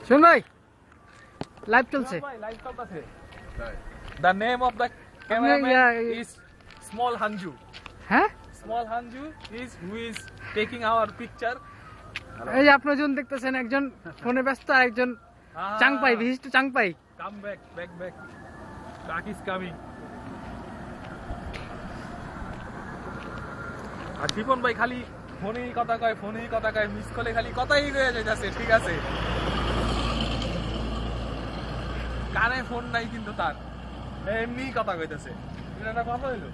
শুন ভাই লাইভ চলছে লাইভ চলতেছে The name of the cameraman is Small Hanju. হ্যাঁ Small Hanju is who is taking our picture. এই যে আপনারা দেখতেছেন একজন ফোনে ব্যস্ত আর একজন চাংপাই বিশিষ্ট চাংপাই Come back. Back is coming. আর জীবন ভাই খালি ফোনেই কথা কয় মিস কলে খালি কথাই রয়ে যাইতাছে ঠিক আছে কানে ফোন নাই কিন্তু তার এমনি কথা কইতাছে এটা কথা হইলো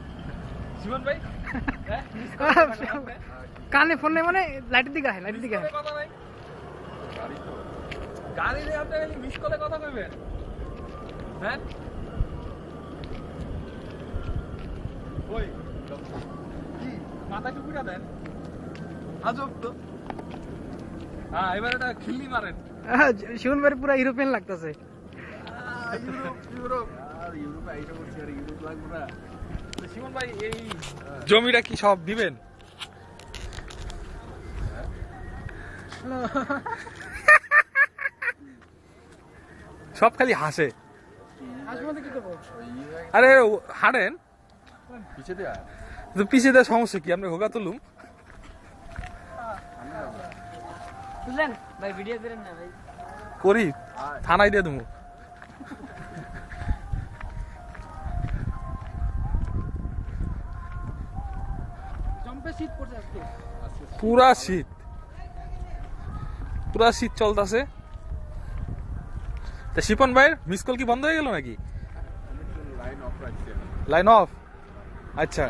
জীবন ভাই হ্যাঁ মিস কলে কানে ফোন নেই মানে লাইটের দিকে কথা নাই গাড়ি রে আপনি খালি মিস কলে কথা কইবেন হ্যাঁ ওই মাথা টুকুটা দেন আজব তো হ্যাঁ এবার এটা খিল্লি মারেন শিবন ভাই পুরো ইউরোপিয়ান লাগতেছে শিবন ভাই এই জমিটা কি সব দিবেন সব খালি হাসে আরে হাঁটেন পিছিয়ে দেওয়ার সমস্যা কি আপনি হোগা তুলুম বুঝলেন ভাই ভিডিও করেন না ভাই করি থানায় দিয়ে দেবো পুরা শীত চলতেছে শিপন ভাইয়ের মিস কল কি বন্ধ হয়ে গেল নাকি লাইন অফ আচ্ছা